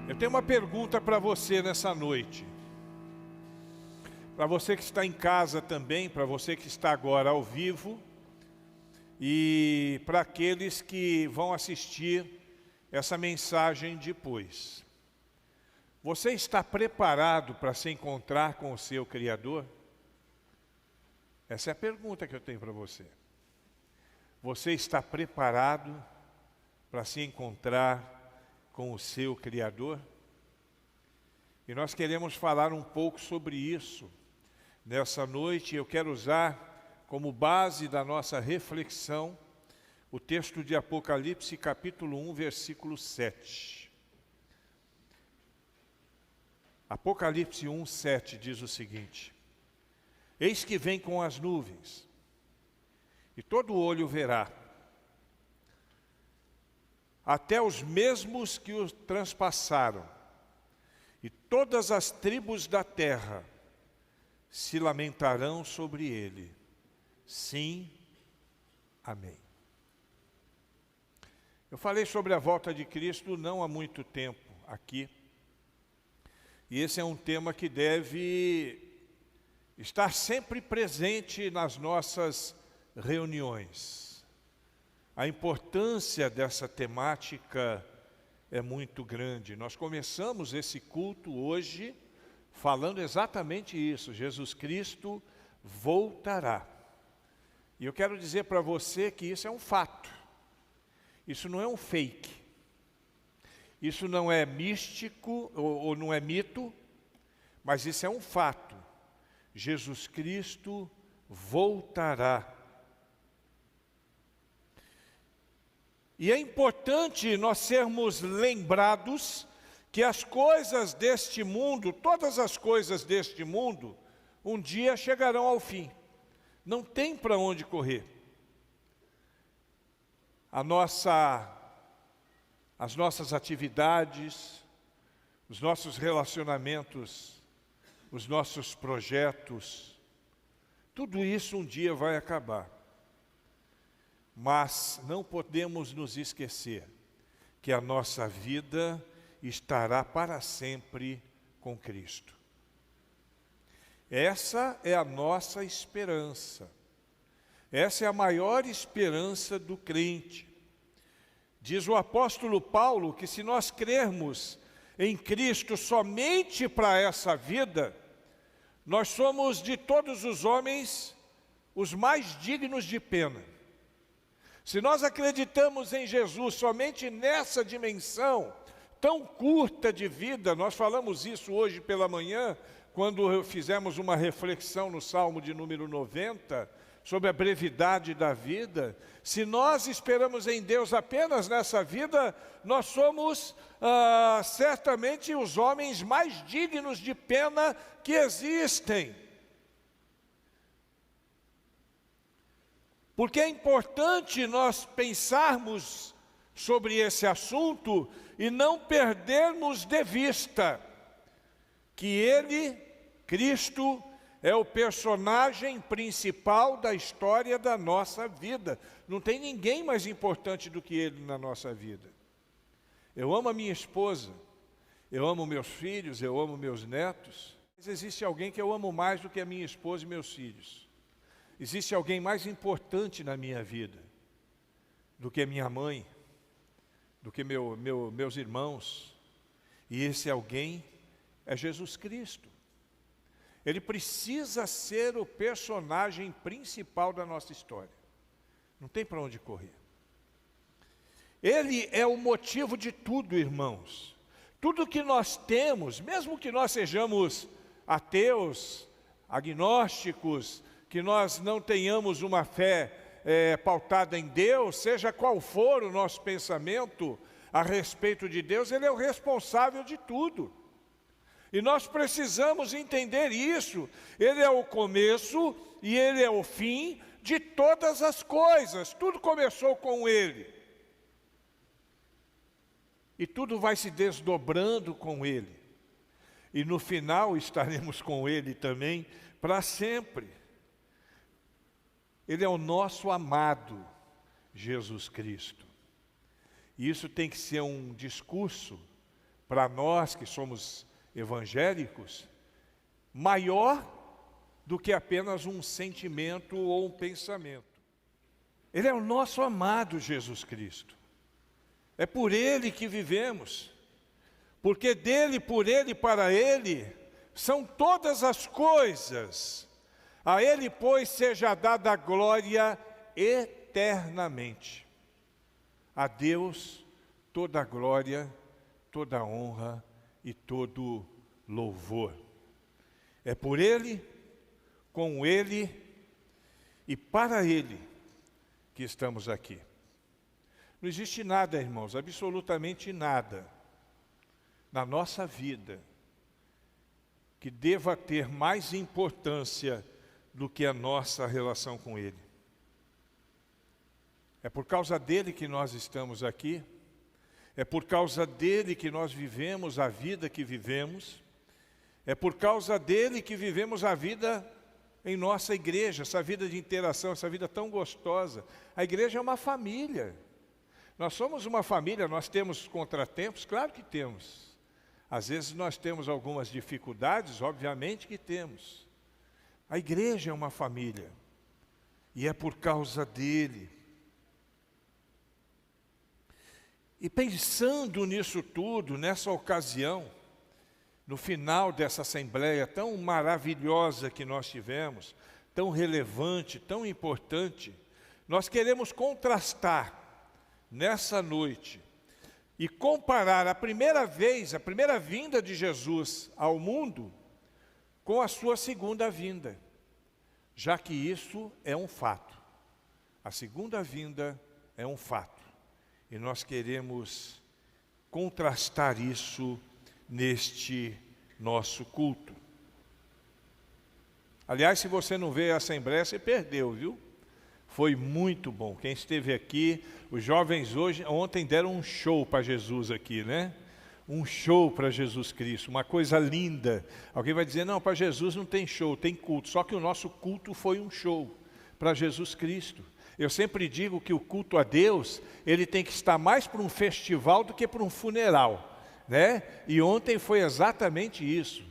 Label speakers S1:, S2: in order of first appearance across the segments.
S1: Eu tenho uma pergunta para você nessa noite. Para você que está em casa também, para você que está agora ao vivo e para aqueles que vão assistir essa mensagem depois. Você está preparado para se encontrar com o seu Criador? Essa é a pergunta que eu tenho para você. Você está preparado para se encontrar com o seu Criador? E nós queremos falar um pouco sobre isso nessa noite. Eu quero usar como base da nossa reflexão o texto de Apocalipse, capítulo 1, versículo 7. Apocalipse 1, 7 diz o seguinte: Eis que vem com as nuvens, e todo olho verá, até os mesmos que o transpassaram, e todas as tribos da terra se lamentarão sobre ele. Sim, amém. Eu falei sobre a volta de Cristo não há muito tempo aqui, e esse é um tema que deve estar sempre presente nas nossas reuniões. A importância dessa temática é muito grande. Nós começamos esse culto hoje falando exatamente isso: Jesus Cristo voltará. E eu quero dizer para você que isso é um fato. Isso não é um fake. Isso não é místico ou não é mito, mas isso é um fato. Jesus Cristo voltará. E é importante nós sermos lembrados que as coisas deste mundo, todas as coisas deste mundo, um dia chegarão ao fim. Não tem para onde correr. As nossas atividades, os nossos relacionamentos, os nossos projetos, tudo isso um dia vai acabar. Mas não podemos nos esquecer que a nossa vida estará para sempre com Cristo. Essa é a nossa esperança. Essa é a maior esperança do crente. Diz o apóstolo Paulo que se nós crermos em Cristo somente para essa vida, nós somos de todos os homens os mais dignos de pena. Se nós acreditamos em Jesus somente nessa dimensão tão curta de vida, nós falamos isso hoje pela manhã, quando fizemos uma reflexão no Salmo de número 90, sobre a brevidade da vida. Se nós esperamos em Deus apenas nessa vida, nós somos certamente os homens mais dignos de pena que existem. Porque é importante nós pensarmos sobre esse assunto e não perdermos de vista que Ele, Cristo, é o personagem principal da história da nossa vida. Não tem ninguém mais importante do que Ele na nossa vida. Eu amo a minha esposa, eu amo meus filhos, eu amo meus netos, mas existe alguém que eu amo mais do que a minha esposa e meus filhos. Existe alguém mais importante na minha vida do que minha mãe, do que meus irmãos. E esse alguém é Jesus Cristo. Ele precisa ser o personagem principal da nossa história. Não tem para onde correr. Ele é o motivo de tudo, irmãos. Tudo que nós temos, mesmo que nós sejamos ateus, agnósticos, que nós não tenhamos uma fé pautada em Deus, seja qual for o nosso pensamento a respeito de Deus, Ele é o responsável de tudo. E nós precisamos entender isso. Ele é o começo e Ele é o fim de todas as coisas. Tudo começou com Ele. E tudo vai se desdobrando com Ele. E no final estaremos com Ele também para sempre. Ele é o nosso amado Jesus Cristo. E isso tem que ser um discurso para nós que somos evangélicos, maior do que apenas um sentimento ou um pensamento. Ele é o nosso amado Jesus Cristo. É por Ele que vivemos, porque dele, por Ele e para Ele são todas as coisas. A Ele, pois, seja dada a glória eternamente. A Deus toda a glória, toda a honra e todo louvor. É por Ele, com Ele e para Ele que estamos aqui. Não existe nada, irmãos, absolutamente nada na nossa vida que deva ter mais importância do que a nossa relação com Ele. É por causa dele que nós estamos aqui, é por causa dele que nós vivemos a vida que vivemos, é por causa dele que vivemos a vida em nossa igreja, essa vida de interação, essa vida tão gostosa. A igreja é uma família. Nós somos uma família, nós temos contratempos? Claro que temos. Às vezes nós temos algumas dificuldades, obviamente que temos. A igreja é uma família. E é por causa dele. E pensando nisso tudo, nessa ocasião, no final dessa assembleia tão maravilhosa que nós tivemos, tão relevante, tão importante, nós queremos contrastar nessa noite e comparar a primeira vinda de Jesus ao mundo com a sua segunda vinda, já que isso é um fato. A segunda vinda é um fato. E nós queremos contrastar isso neste nosso culto. Aliás, se você não veio à Assembleia, você perdeu, viu? Foi muito bom. Quem esteve aqui, os jovens ontem deram um show para Jesus aqui, né? Um show para Jesus Cristo, uma coisa linda. Alguém vai dizer, não, para Jesus não tem show, tem culto. Só que o nosso culto foi um show para Jesus Cristo. Eu sempre digo que o culto a Deus, ele tem que estar mais para um festival do que para um funeral, né? E ontem foi exatamente isso.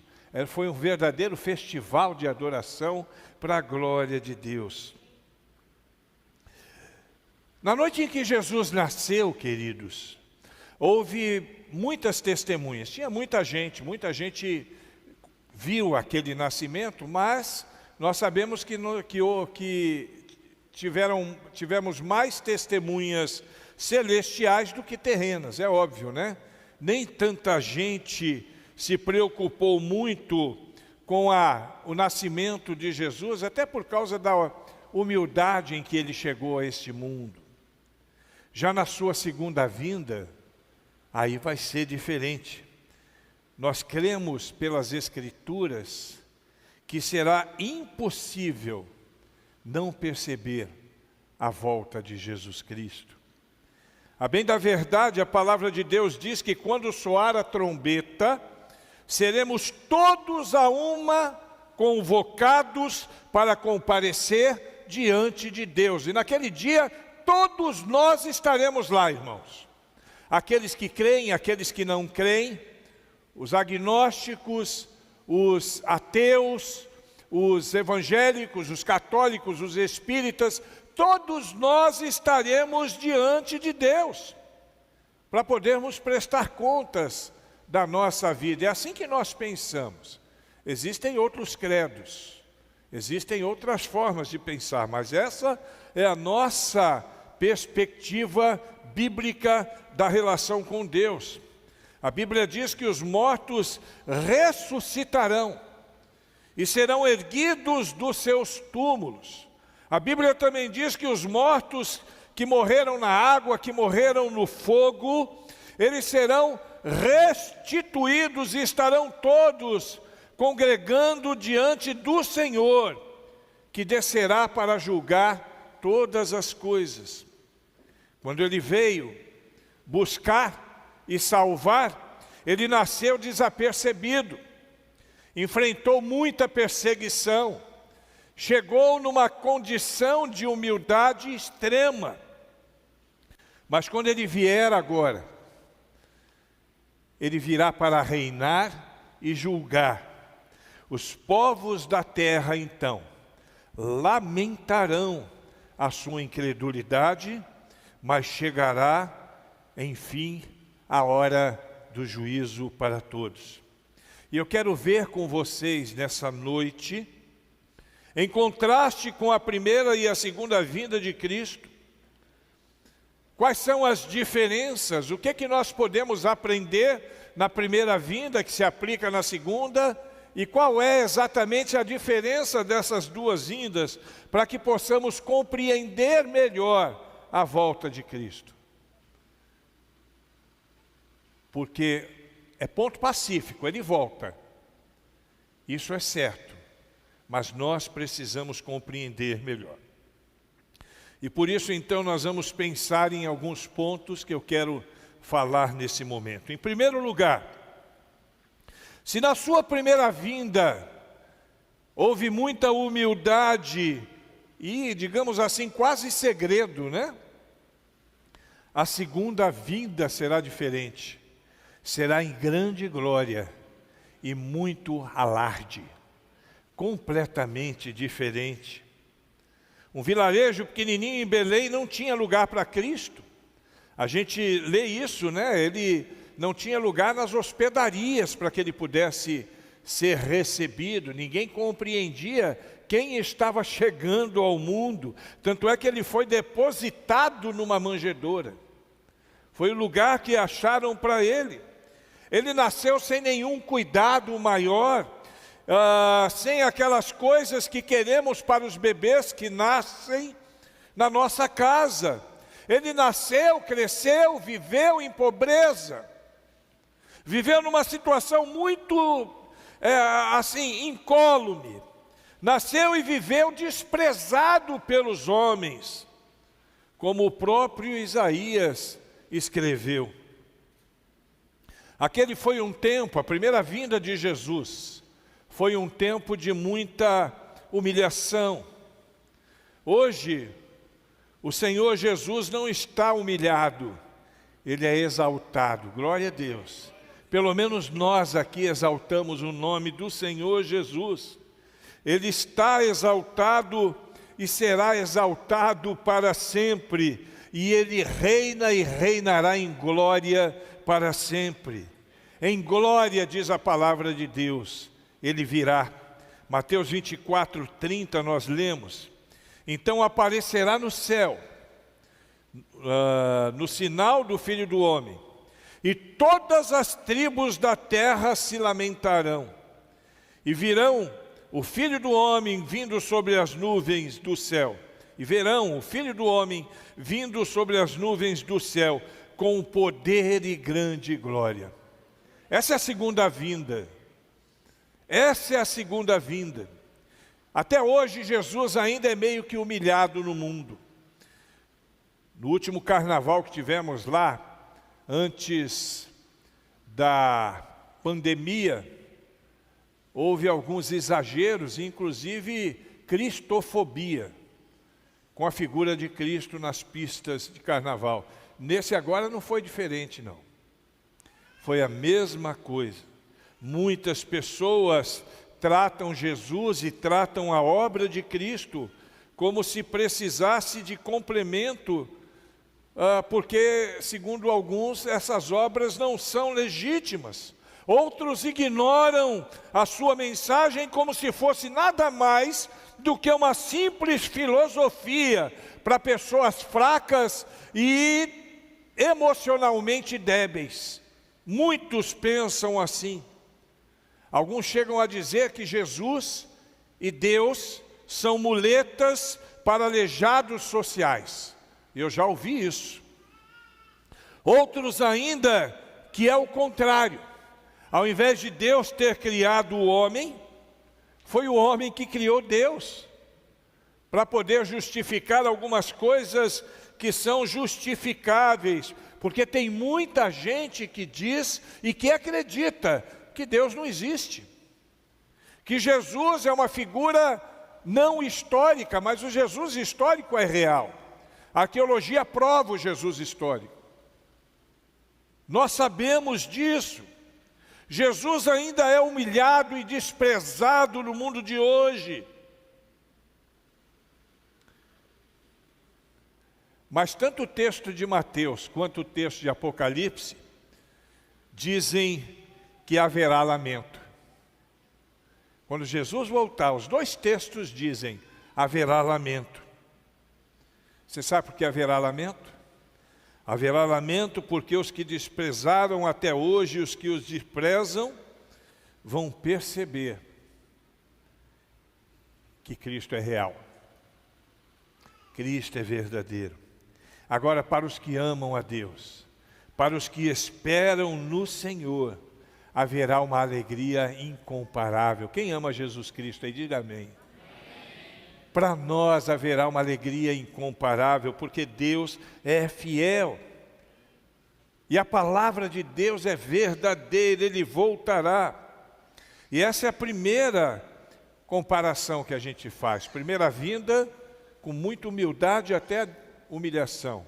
S1: Foi um verdadeiro festival de adoração para a glória de Deus. Na noite em que Jesus nasceu, queridos, houve muitas testemunhas. Tinha muita gente viu aquele nascimento, mas nós sabemos que tivemos mais testemunhas celestiais do que terrenas, é óbvio, né? Nem tanta gente se preocupou muito com o nascimento de Jesus, até por causa da humildade em que ele chegou a este mundo. Já na sua segunda vinda, aí vai ser diferente. Nós cremos pelas Escrituras que será impossível não perceber a volta de Jesus Cristo. A bem da verdade, a palavra de Deus diz que quando soar a trombeta, seremos todos a uma convocados para comparecer diante de Deus. E naquele dia, todos nós estaremos lá, irmãos. Aqueles que creem, aqueles que não creem, os agnósticos, os ateus, os evangélicos, os católicos, os espíritas, todos nós estaremos diante de Deus, para podermos prestar contas da nossa vida. É assim que nós pensamos. Existem outros credos, existem outras formas de pensar, mas essa é a nossa perspectiva bíblica da relação com Deus. A Bíblia diz que os mortos ressuscitarão e serão erguidos dos seus túmulos. A Bíblia também diz que os mortos que morreram na água, que morreram no fogo, eles serão restituídos e estarão todos congregando diante do Senhor, que descerá para julgar todas as coisas. Quando ele veio buscar e salvar, ele nasceu desapercebido, enfrentou muita perseguição, chegou numa condição de humildade extrema. Mas quando ele vier agora, ele virá para reinar e julgar. Os povos da terra, então, lamentarão a sua incredulidade, mas chegará, enfim, a hora do juízo para todos. E eu quero ver com vocês nessa noite, em contraste com a primeira e a segunda vinda de Cristo, quais são as diferenças, o que é que nós podemos aprender na primeira vinda que se aplica na segunda, e qual é exatamente a diferença dessas duas vindas, para que possamos compreender melhor a volta de Cristo. Porque é ponto pacífico, ele volta. Isso é certo, mas nós precisamos compreender melhor. E por isso, então, nós vamos pensar em alguns pontos que eu quero falar nesse momento. Em primeiro lugar, se na sua primeira vinda houve muita humildade e, digamos assim, quase segredo, né? A segunda vinda será diferente. Será em grande glória e muito alarde. Completamente diferente. Um vilarejo pequenininho em Belém não tinha lugar para Cristo. A gente lê isso, né? Ele não tinha lugar nas hospedarias para que ele pudesse ser recebido. Ninguém compreendia quem estava chegando ao mundo. Tanto é que ele foi depositado numa manjedoura. Foi o lugar que acharam para ele. Ele nasceu sem nenhum cuidado maior, sem aquelas coisas que queremos para os bebês que nascem na nossa casa. Ele nasceu, cresceu, viveu em pobreza. Viveu numa situação muito, incólume. Nasceu e viveu desprezado pelos homens, como o próprio Isaías escreveu. Aquele foi um tempo, a primeira vinda de Jesus, foi um tempo de muita humilhação. Hoje, o Senhor Jesus não está humilhado, Ele é exaltado, glória a Deus. Pelo menos nós aqui exaltamos o nome do Senhor Jesus. Ele está exaltado e será exaltado para sempre. E Ele reina e reinará em glória para sempre. Em glória, diz a palavra de Deus, Ele virá. Mateus 24, 30, nós lemos. Então aparecerá no céu, no sinal do Filho do Homem, e todas as tribos da terra se lamentarão. E virão o Filho do Homem vindo sobre as nuvens do céu. E verão o Filho do Homem vindo sobre as nuvens do céu, com poder e grande glória. Essa é a segunda vinda. Essa é a segunda vinda. Até hoje Jesus ainda é meio que humilhado no mundo. No último carnaval que tivemos lá, antes da pandemia, houve alguns exageros, inclusive cristofobia, com a figura de Cristo nas pistas de carnaval. Nesse agora não foi diferente, não. Foi a mesma coisa. Muitas pessoas tratam Jesus e tratam a obra de Cristo como se precisasse de complemento, porque, segundo alguns, essas obras não são legítimas. Outros ignoram a sua mensagem como se fosse nada mais do que uma simples filosofia para pessoas fracas e emocionalmente débeis. Muitos pensam assim. Alguns chegam a dizer que Jesus e Deus são muletas para aleijados sociais. Eu já ouvi isso. Outros ainda que é o contrário. Ao invés de Deus ter criado o homem, foi o homem que criou Deus, para poder justificar algumas coisas que são justificáveis, porque tem muita gente que diz e que acredita que Deus não existe, que Jesus é uma figura não histórica, mas o Jesus histórico é real. A arqueologia prova o Jesus histórico. Nós sabemos disso. Jesus ainda é humilhado e desprezado no mundo de hoje. Mas tanto o texto de Mateus quanto o texto de Apocalipse dizem que haverá lamento. Quando Jesus voltar, os dois textos dizem, haverá lamento. Você sabe por que haverá lamento? Haverá lamento porque os que desprezaram até hoje, os que os desprezam, vão perceber que Cristo é real. Cristo é verdadeiro. Agora, para os que amam a Deus, para os que esperam no Senhor, haverá uma alegria incomparável. Quem ama Jesus Cristo aí, diga amém. Para nós haverá uma alegria incomparável, porque Deus é fiel. E a palavra de Deus é verdadeira, Ele voltará. E essa é a primeira comparação que a gente faz. Primeira vinda, com muita humildade até humilhação.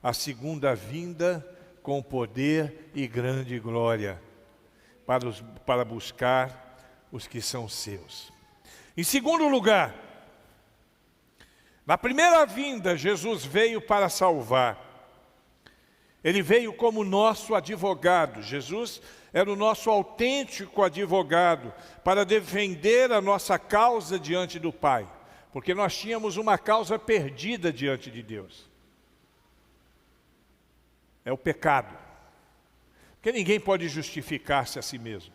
S1: A segunda vinda, com poder e grande glória, para buscar os que são seus. Em segundo lugar, na primeira vinda, Jesus veio para salvar. Ele veio como nosso advogado. Jesus era o nosso autêntico advogado para defender a nossa causa diante do Pai. Porque nós tínhamos uma causa perdida diante de Deus. É o pecado. Porque ninguém pode justificar-se a si mesmo.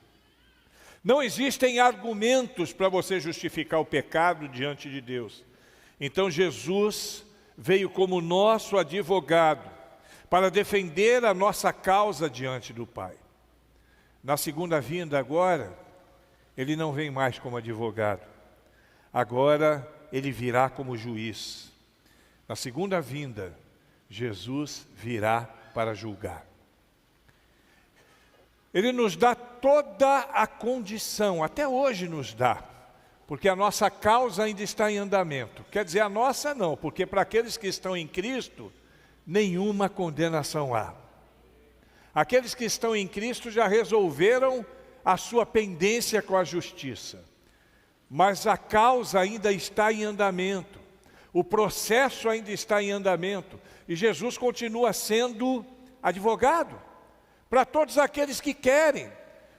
S1: Não existem argumentos para você justificar o pecado diante de Deus. Então Jesus veio como nosso advogado para defender a nossa causa diante do Pai. Na segunda vinda agora, Ele não vem mais como advogado. Agora Ele virá como juiz. Na segunda vinda, Jesus virá para julgar. Ele nos dá toda a condição, até hoje nos dá, porque a nossa causa ainda está em andamento. Quer dizer, a nossa não, porque para aqueles que estão em Cristo, nenhuma condenação há. Aqueles que estão em Cristo já resolveram a sua pendência com a justiça. Mas a causa ainda está em andamento. O processo ainda está em andamento. E Jesus continua sendo advogado para todos aqueles que querem,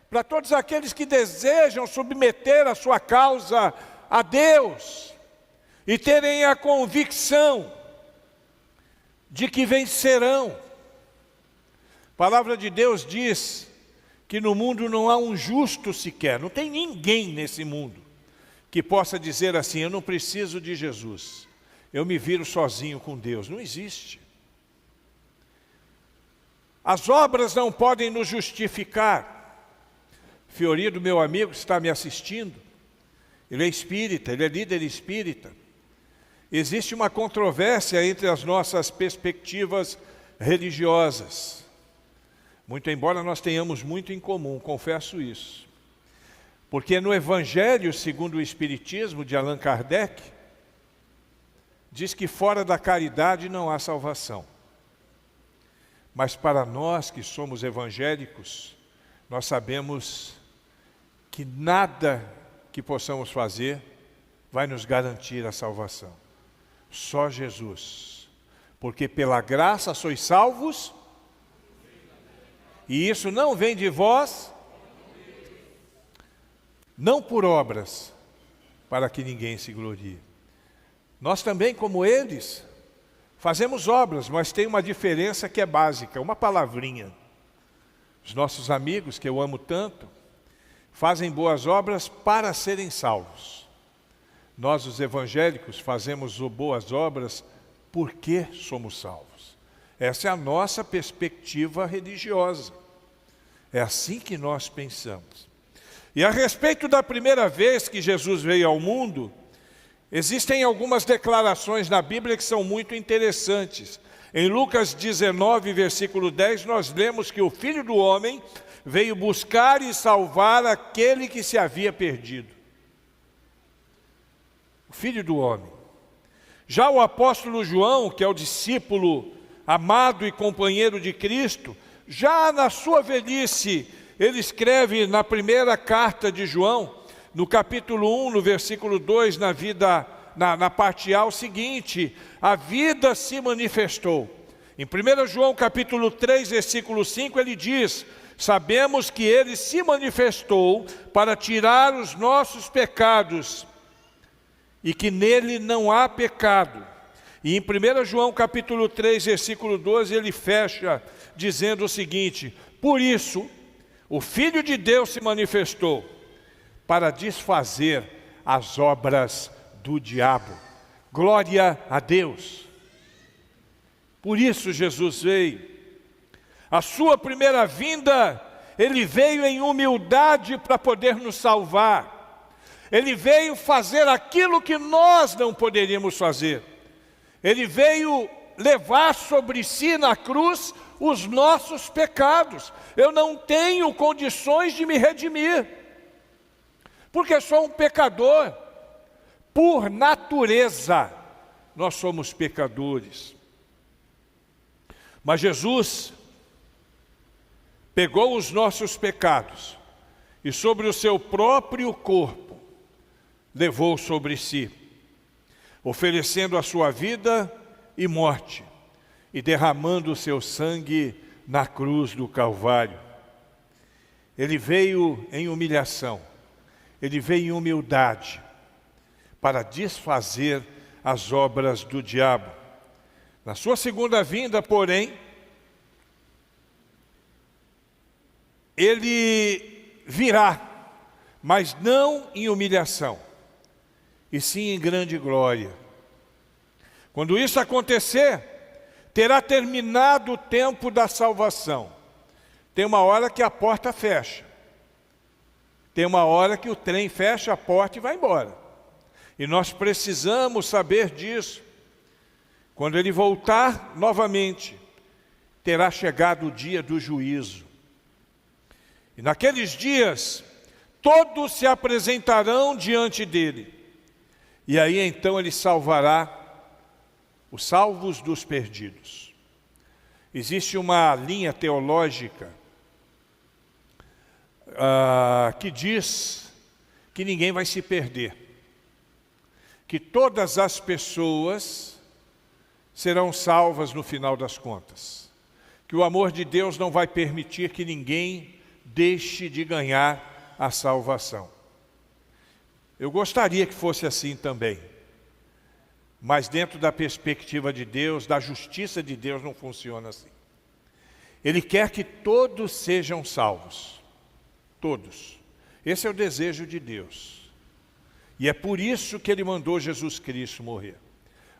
S1: para todos aqueles que desejam submeter a sua causa a Deus e terem a convicção de que vencerão. A palavra de Deus diz que no mundo não há um justo sequer, não tem ninguém nesse mundo que possa dizer assim, eu não preciso de Jesus, eu me viro sozinho com Deus. Não existe. As obras não podem nos justificar. Fiorido, meu amigo, está me assistindo. Ele é espírita, ele é líder espírita. Existe uma controvérsia entre as nossas perspectivas religiosas. Muito embora nós tenhamos muito em comum, confesso isso. Porque no Evangelho, segundo o Espiritismo de Allan Kardec, diz que fora da caridade não há salvação. Mas para nós que somos evangélicos, nós sabemos que nada que possamos fazer vai nos garantir a salvação. Só Jesus. Porque pela graça sois salvos, e isso não vem de vós, não por obras, para que ninguém se glorie. Nós também, como eles, fazemos obras, mas tem uma diferença que é básica, uma palavrinha. Os nossos amigos, que eu amo tanto, fazem boas obras para serem salvos. Nós, os evangélicos, fazemos boas obras porque somos salvos. Essa é a nossa perspectiva religiosa. É assim que nós pensamos. E a respeito da primeira vez que Jesus veio ao mundo, existem algumas declarações na Bíblia que são muito interessantes. Em Lucas 19, versículo 10, nós lemos que o Filho do Homem veio buscar e salvar aquele que se havia perdido. O Filho do Homem. Já o apóstolo João, que é o discípulo amado e companheiro de Cristo, já na sua velhice, ele escreve na primeira carta de João, no capítulo 1, no versículo 2, na parte A, o seguinte: a vida se manifestou. Em 1 João capítulo 3, versículo 5, ele diz: sabemos que ele se manifestou para tirar os nossos pecados e que nele não há pecado. E em 1 João capítulo 3, versículo 12, ele fecha dizendo o seguinte: por isso, o Filho de Deus se manifestou para desfazer as obras do diabo. Glória a Deus. Por isso Jesus veio. A sua primeira vinda, ele veio em humildade para poder nos salvar. Ele veio fazer aquilo que nós não poderíamos fazer. Ele veio levar sobre si na cruz os nossos pecados. Eu não tenho condições de me redimir, porque sou um pecador. Por natureza, nós somos pecadores. Mas Jesus pegou os nossos pecados e sobre o seu próprio corpo levou sobre si, oferecendo a sua vida e morte e derramando o seu sangue na cruz do Calvário. Ele veio em humilhação, ele veio em humildade para desfazer as obras do diabo. Na sua segunda vinda, porém, ele virá, mas não em humilhação, e sim em grande glória. Quando isso acontecer, terá terminado o tempo da salvação. Tem uma hora que a porta fecha. Tem uma hora que o trem fecha a porta e vai embora. E nós precisamos saber disso. Quando ele voltar novamente, terá chegado o dia do juízo. E naqueles dias, todos se apresentarão diante dele. E aí então ele salvará os salvos dos perdidos. Existe uma linha teológica que diz que ninguém vai se perder, que todas as pessoas serão salvas no final das contas, que o amor de Deus não vai permitir que ninguém deixe de ganhar a salvação. Eu gostaria que fosse assim também, mas dentro da perspectiva de Deus, da justiça de Deus, não funciona assim. Ele quer que todos sejam salvos, todos. Esse é o desejo de Deus. E é por isso que ele mandou Jesus Cristo morrer.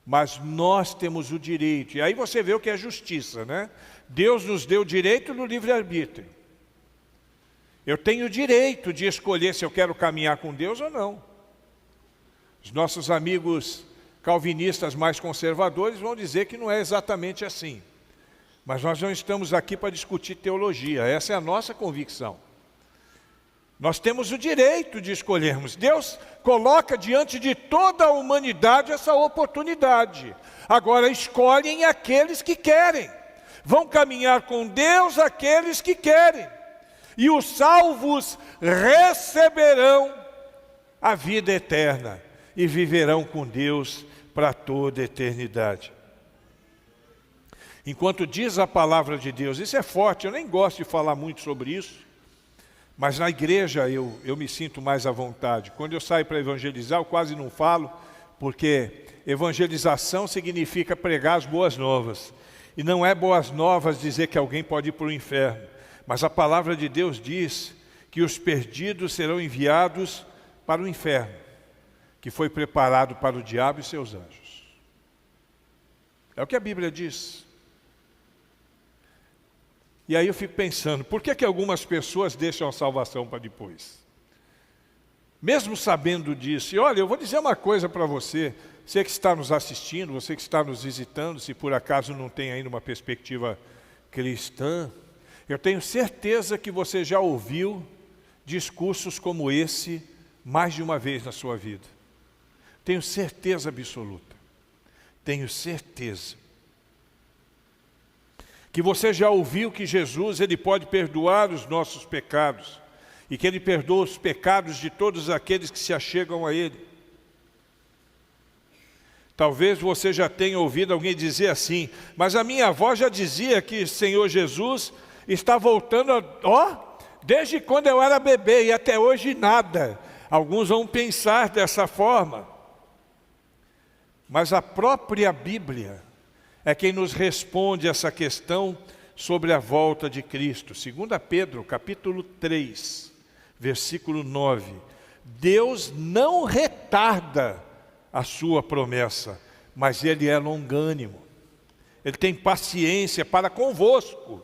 S1: Mas nós temos o direito, e aí você vê o que é justiça, né? Deus nos deu o direito no livre-arbítrio. Eu tenho o direito de escolher se eu quero caminhar com Deus ou não. Os nossos amigos calvinistas mais conservadores vão dizer que não é exatamente assim. Mas nós não estamos aqui para discutir teologia, essa é a nossa convicção. Nós temos o direito de escolhermos. Deus coloca diante de toda a humanidade essa oportunidade. Agora escolhem aqueles que querem. Vão caminhar com Deus aqueles que querem. E os salvos receberão a vida eterna e viverão com Deus para toda a eternidade. Enquanto diz a palavra de Deus, isso é forte, eu nem gosto de falar muito sobre isso, mas na igreja eu me sinto mais à vontade. Quando eu saio para evangelizar, eu quase não falo, porque evangelização significa pregar as boas novas. E não é boas novas dizer que alguém pode ir para o inferno, mas a palavra de Deus diz que os perdidos serão enviados para o inferno, que foi preparado para o diabo e seus anjos. É o que a Bíblia diz. E aí eu fico pensando, por que algumas pessoas deixam a salvação para depois? Mesmo sabendo disso, e olha, eu vou dizer uma coisa para você, você que está nos assistindo, você que está nos visitando, se por acaso não tem ainda uma perspectiva cristã, eu tenho certeza que você já ouviu discursos como esse mais de uma vez na sua vida. Tenho certeza absoluta. Tenho certeza. que você já ouviu que Jesus, Ele pode perdoar os nossos pecados, e que Ele perdoa os pecados de todos aqueles que se achegam a Ele. Talvez você já tenha ouvido alguém dizer assim, mas a minha avó já dizia que o Senhor Jesus está voltando, desde quando eu era bebê e até hoje nada. Alguns vão pensar dessa forma, mas a própria Bíblia é quem nos responde essa questão sobre a volta de Cristo. 2 Pedro, capítulo 3, versículo 9. Deus não retarda a sua promessa, mas Ele é longânimo. Ele tem paciência para convosco,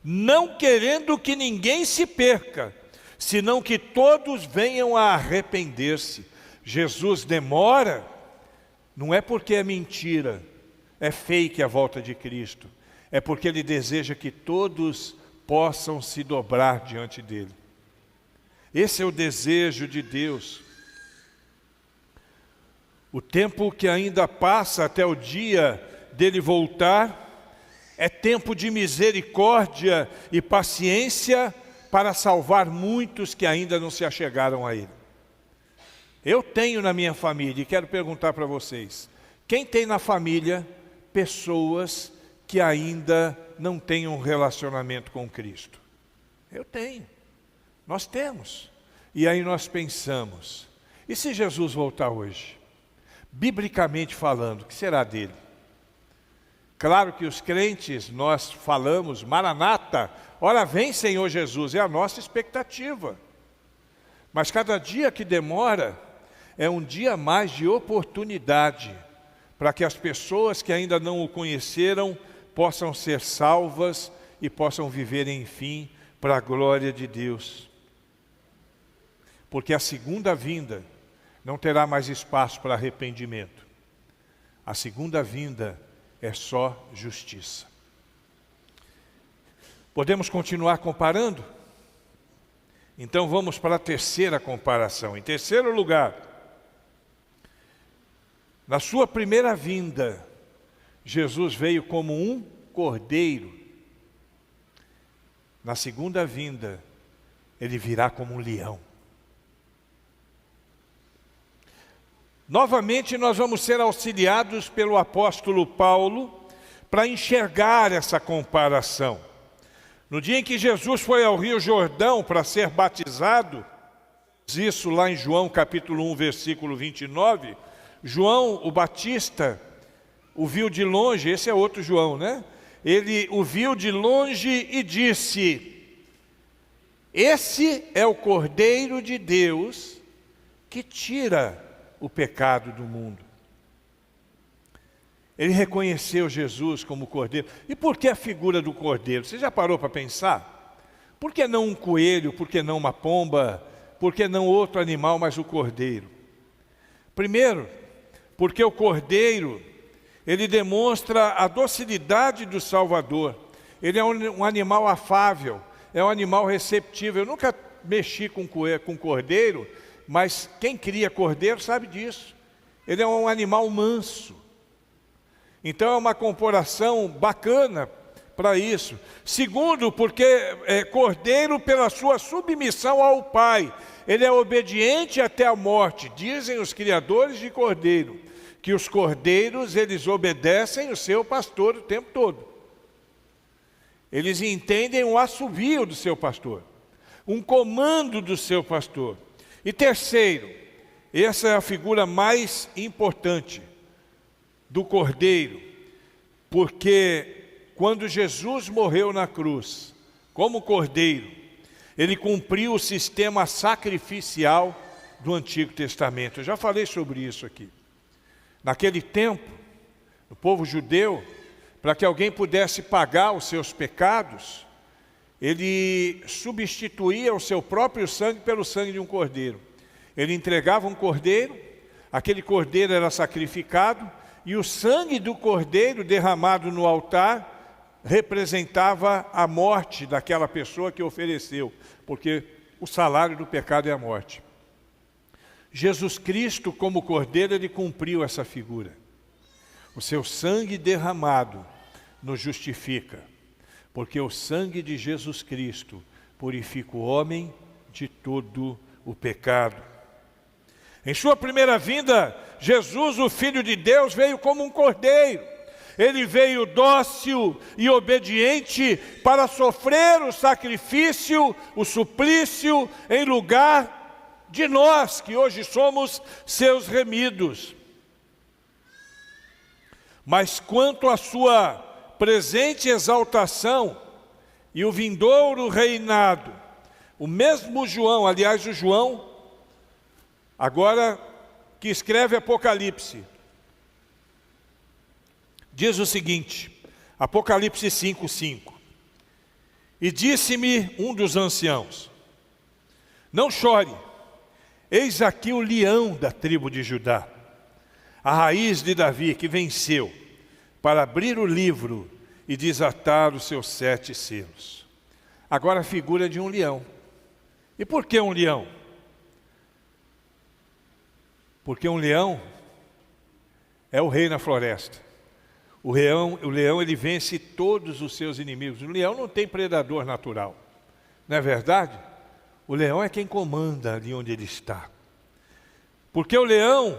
S1: não querendo que ninguém se perca, senão que todos venham a arrepender-se. Jesus demora, não é porque é mentira, é fake a volta de Cristo. É porque Ele deseja que todos possam se dobrar diante dEle. Esse é o desejo de Deus. O tempo que ainda passa até o dia dEle voltar é tempo de misericórdia e paciência para salvar muitos que ainda não se achegaram a Ele. Eu tenho na minha família, e quero perguntar para vocês, quem tem na família pessoas que ainda não têm um relacionamento com Cristo? Eu tenho, nós temos. E aí nós pensamos, e se Jesus voltar hoje? Biblicamente falando, o que será dele? Claro que os crentes, nós falamos, Maranata, ora vem Senhor Jesus, é a nossa expectativa. Mas cada dia que demora, é um dia a mais de oportunidade para que as pessoas que ainda não o conheceram possam ser salvas e possam viver, enfim, para a glória de Deus. Porque a segunda vinda não terá mais espaço para arrependimento. A segunda vinda é só justiça. Podemos continuar comparando? Então vamos para a terceira comparação. Em terceiro lugar, na sua primeira vinda, Jesus veio como um cordeiro. Na segunda vinda, Ele virá como um leão. Novamente nós vamos ser auxiliados pelo apóstolo Paulo para enxergar essa comparação. No dia em que Jesus foi ao Rio Jordão para ser batizado, isso lá em João capítulo 1, versículo 29, João o Batista o viu de longe, esse é outro João, né? Ele o viu de longe e disse: esse é o Cordeiro de Deus que tira o pecado do mundo. Ele reconheceu Jesus como Cordeiro. E por que a figura do Cordeiro? Você já parou para pensar? Por que não um coelho? Por que não uma pomba? Por que não outro animal, mas o Cordeiro? Primeiro, porque o Cordeiro, ele demonstra a docilidade do Salvador. Ele é um animal afável, é um animal receptível. Eu nunca mexi com cordeiro, mas quem cria cordeiro sabe disso. Ele é um animal manso. Então é uma comparação bacana para isso. Segundo, porque cordeiro pela sua submissão ao Pai. Ele é obediente até a morte. Dizem os criadores de cordeiro que os cordeiros, eles obedecem o seu pastor o tempo todo. Eles entendem um assovio do seu pastor, um comando do seu pastor. E terceiro, essa é a figura mais importante do cordeiro, porque quando Jesus morreu na cruz, como cordeiro, ele cumpriu o sistema sacrificial do Antigo Testamento. Eu já falei sobre isso aqui. Naquele tempo, o povo judeu, para que alguém pudesse pagar os seus pecados, ele substituía o seu próprio sangue pelo sangue de um cordeiro. Ele entregava um cordeiro, aquele cordeiro era sacrificado, e o sangue do cordeiro derramado no altar representava a morte daquela pessoa que ofereceu, porque o salário do pecado é a morte. Jesus Cristo, como cordeiro, ele cumpriu essa figura. O seu sangue derramado nos justifica. porque o sangue de Jesus Cristo purifica o homem de todo o pecado. Em sua primeira vinda, Jesus, o Filho de Deus, veio como um cordeiro. Ele veio dócil e obediente para sofrer o sacrifício, o suplício, em lugar de nós, que hoje somos seus remidos. Mas quanto à sua presente exaltação e o vindouro reinado, o mesmo João, aliás, o João, agora que escreve Apocalipse, diz o seguinte, Apocalipse 5:5. E disse-me um dos anciãos: não chore, eis aqui o leão da tribo de Judá, a raiz de Davi, que venceu, para abrir o livro e desatar os seus 7 selos. Agora a figura de um leão. E por que um leão? Porque um leão é o rei na floresta. O leão ele vence todos os seus inimigos. O leão não tem predador natural. Não é verdade? O leão é quem comanda ali onde ele está. Porque o leão,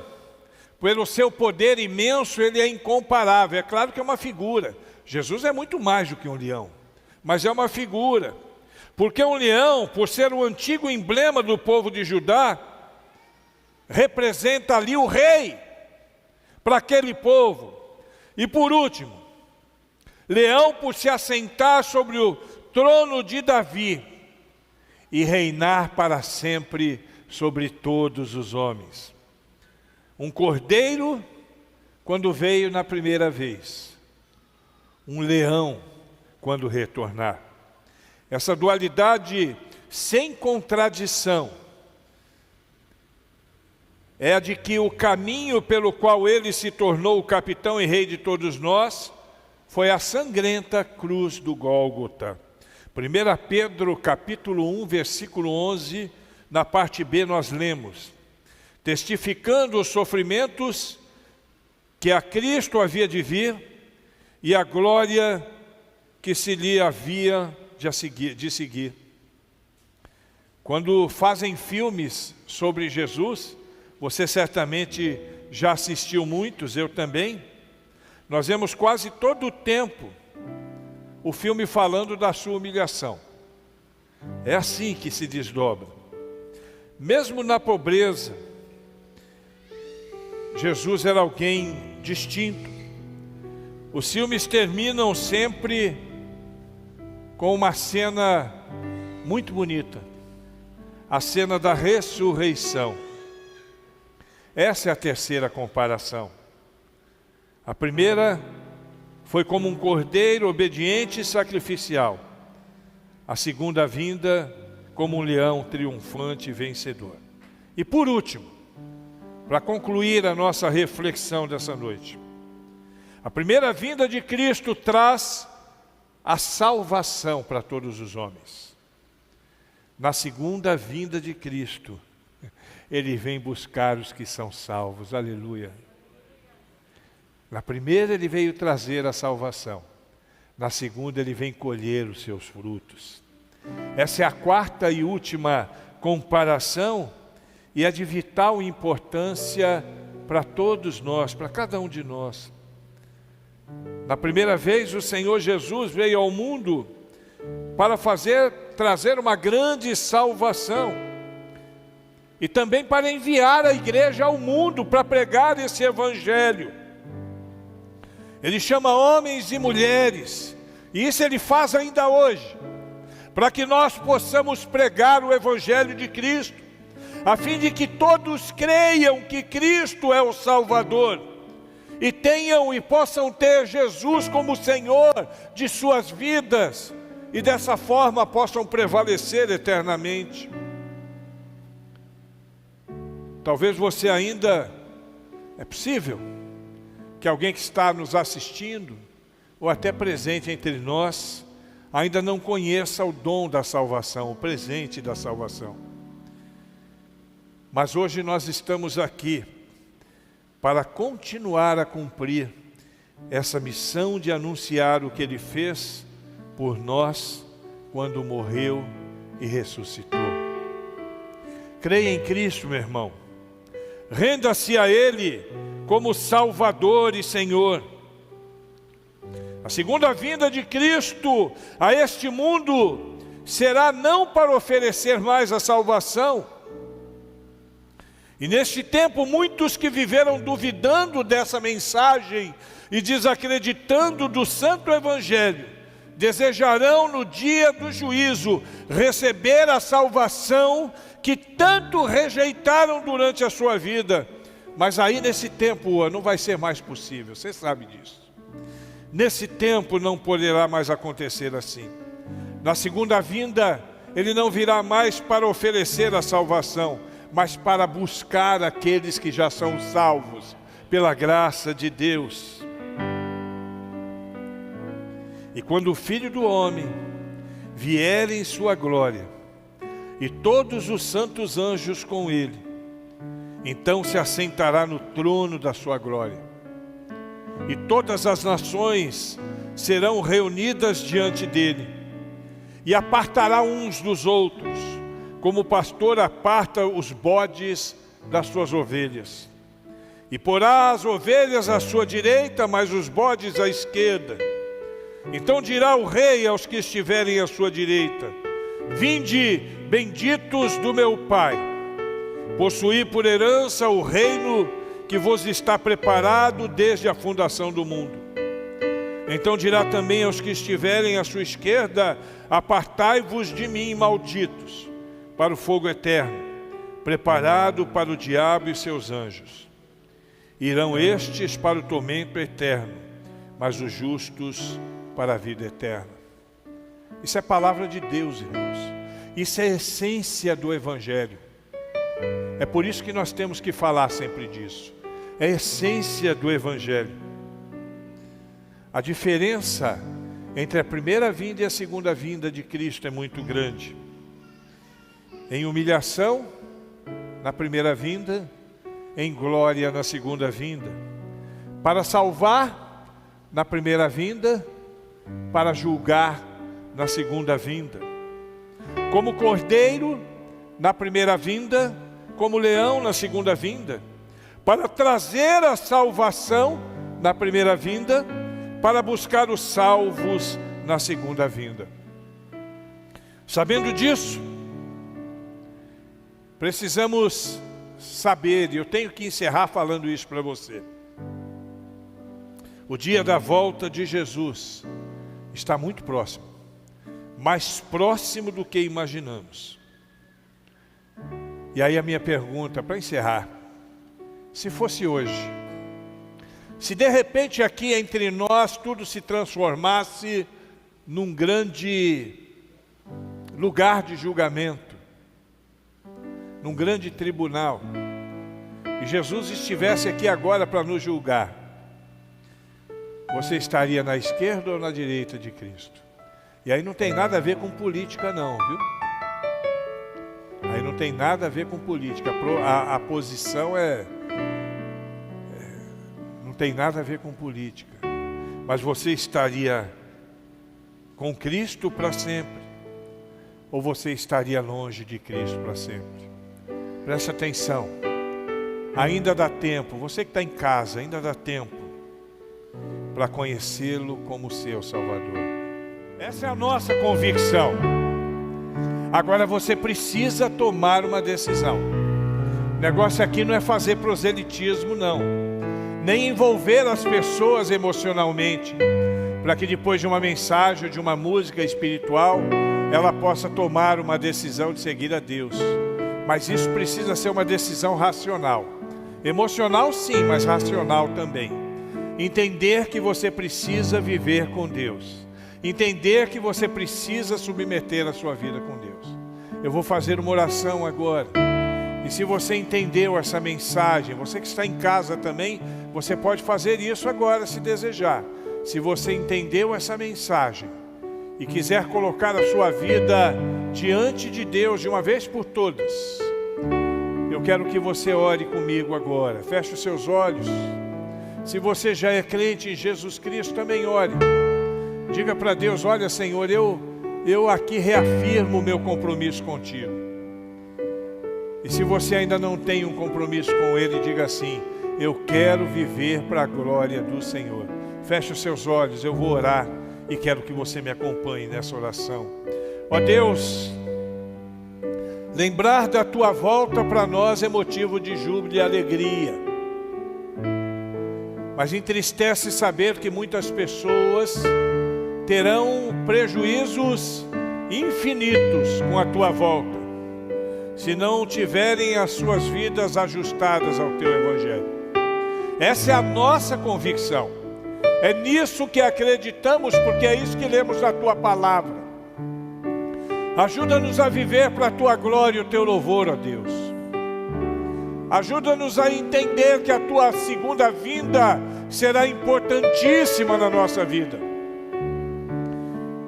S1: pelo seu poder imenso, ele é incomparável. É claro que é uma figura. Jesus é muito mais do que um leão, mas é uma figura. Porque um leão, por ser o antigo emblema do povo de Judá, representa ali o rei para aquele povo. E por último, leão por se assentar sobre o trono de Davi e reinar para sempre sobre todos os homens. Um cordeiro quando veio na primeira vez, um leão quando retornar. Essa dualidade sem contradição é a de que o caminho pelo qual ele se tornou o capitão e rei de todos nós foi a sangrenta cruz do Gólgota. 1 Pedro capítulo 1, versículo 11, na parte B nós lemos: testificando os sofrimentos que a Cristo havia de vir e a glória que se lhe havia de seguir. Quando fazem filmes sobre Jesus, você certamente já assistiu muitos, eu também. Nós vemos quase todo o tempo o filme falando da sua humilhação. É assim que se desdobra. Mesmo na pobreza, Jesus era alguém distinto. Os filmes terminam sempre com uma cena muito bonita. A cena da ressurreição. Essa é a terceira comparação. A primeira foi como um cordeiro obediente e sacrificial. A segunda vinda como um leão triunfante e vencedor. E por último, para concluir a nossa reflexão dessa noite, a primeira vinda de Cristo traz a salvação para todos os homens. Na segunda vinda de Cristo, Ele vem buscar os que são salvos. Aleluia. Na primeira Ele veio trazer a salvação. Na segunda Ele vem colher os seus frutos. Essa é a quarta e última comparação e é de vital importância para todos nós, para cada um de nós. Na primeira vez o Senhor Jesus veio ao mundo para trazer uma grande salvação. E também para enviar a igreja ao mundo para pregar esse evangelho. Ele chama homens e mulheres, e isso Ele faz ainda hoje, para que nós possamos pregar o evangelho de Cristo, a fim de que todos creiam que Cristo é o Salvador, e tenham e possam ter Jesus como Senhor de suas vidas, e dessa forma possam prevalecer eternamente. Talvez você ainda, é possível que alguém que está nos assistindo, ou até presente entre nós, ainda não conheça o dom da salvação, o presente da salvação. Mas hoje nós estamos aqui para continuar a cumprir essa missão de anunciar o que Ele fez por nós quando morreu e ressuscitou. Creia em Cristo, meu irmão. Renda-se a Ele como Salvador e Senhor. A segunda vinda de Cristo a este mundo será não para oferecer mais a salvação. E neste tempo, muitos que viveram duvidando dessa mensagem e desacreditando do Santo Evangelho, desejarão no dia do juízo receber a salvação que tanto rejeitaram durante a sua vida. Mas aí nesse tempo não vai ser mais possível, você sabe disso. Nesse tempo não poderá mais acontecer assim. Na segunda vinda, Ele não virá mais para oferecer a salvação, mas para buscar aqueles que já são salvos pela graça de Deus. E quando o Filho do Homem vier em sua glória, e todos os santos anjos com Ele, então se assentará no trono da sua glória. E todas as nações serão reunidas diante dele, e apartará uns dos outros, como o pastor aparta os bodes das suas ovelhas. E porá as ovelhas à sua direita, mas os bodes à esquerda. Então dirá o rei aos que estiverem à sua direita: vinde, benditos do meu Pai, possuí por herança o reino que vos está preparado desde a fundação do mundo. Então dirá também aos que estiverem à sua esquerda: apartai-vos de mim, malditos, para o fogo eterno, preparado para o diabo e seus anjos. Irão estes para o tormento eterno, mas os justos para a vida eterna. Isso é palavra de Deus, irmãos. Isso é a essência do Evangelho. É por isso que nós temos que falar sempre disso. É a essência do Evangelho. A diferença entre a primeira vinda e a segunda vinda de Cristo é muito grande. Em humilhação, na primeira vinda, em glória na segunda vinda. Para salvar, na primeira vinda, para julgar na segunda vinda. Como cordeiro, na primeira vinda, como leão na segunda vinda. Para trazer a salvação na primeira vinda, para buscar os salvos na segunda vinda. Sabendo disso, precisamos saber, e eu tenho que encerrar falando isso para você. O dia da volta de Jesus está muito próximo, mais próximo do que imaginamos. E aí a minha pergunta, para encerrar: se fosse hoje, se de repente aqui entre nós tudo se transformasse num grande lugar de julgamento, num grande tribunal, e Jesus estivesse aqui agora para nos julgar, você estaria na esquerda ou na direita de Cristo? E aí não tem nada a ver com política não, viu? Aí não tem nada a ver com política. A posição não tem nada a ver com política. Mas você estaria com Cristo para sempre, ou você estaria longe de Cristo para sempre? Presta atenção. Ainda dá tempo. Você que está em casa, ainda dá tempo para conhecê-lo como seu Salvador. Essa é a nossa convicção. Agora você precisa tomar uma decisão. O negócio aqui não é fazer proselitismo, não. Nem envolver as pessoas emocionalmente, para que depois de uma mensagem ou de uma música espiritual, ela possa tomar uma decisão de seguir a Deus. Mas isso precisa ser uma decisão racional. Emocional sim, mas racional também. Entender que você precisa viver com Deus. Entender que você precisa submeter a sua vida com Deus. Eu vou fazer uma oração agora. E se você entendeu essa mensagem, você que está em casa também, você pode fazer isso agora se desejar. Se você entendeu essa mensagem e quiser colocar a sua vida diante de Deus de uma vez por todas, eu quero que você ore comigo agora. Feche os seus olhos. Se você já é crente em Jesus Cristo, também ore. Diga para Deus: olha, Senhor, eu aqui reafirmo o meu compromisso contigo. E se você ainda não tem um compromisso com Ele, diga assim: eu quero viver para a glória do Senhor. Feche os seus olhos, eu vou orar e quero que você me acompanhe nessa oração. Ó Deus, lembrar da Tua volta para nós é motivo de júbilo e alegria. Mas entristece saber que muitas pessoas terão prejuízos infinitos com a Tua volta, se não tiverem as suas vidas ajustadas ao Teu Evangelho. Essa é a nossa convicção. É nisso que acreditamos, porque é isso que lemos na Tua Palavra. Ajuda-nos a viver para a Tua glória e o Teu louvor, ó Deus. Ajuda-nos a entender que a Tua segunda vinda será importantíssima na nossa vida.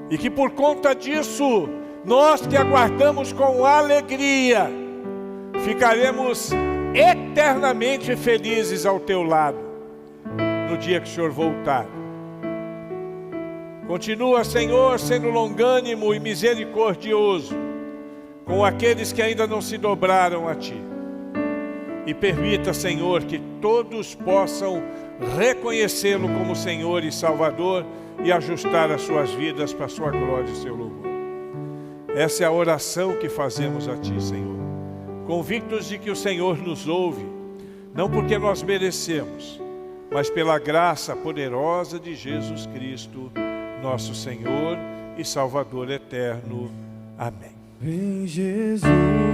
S1: E que por conta disso, nós que aguardamos com alegria, ficaremos eternamente felizes ao Teu lado, no dia que o Senhor voltar. Continua, Senhor, sendo longânimo e misericordioso com aqueles que ainda não se dobraram a Ti. E permita, Senhor, que todos possam reconhecê-lo como Senhor e Salvador e ajustar as suas vidas para a sua glória e seu louvor. Essa é a oração que fazemos a Ti, Senhor, convictos de que o Senhor nos ouve, não porque nós merecemos, mas pela graça poderosa de Jesus Cristo, nosso Senhor e Salvador eterno. Amém.
S2: Vem, Jesus.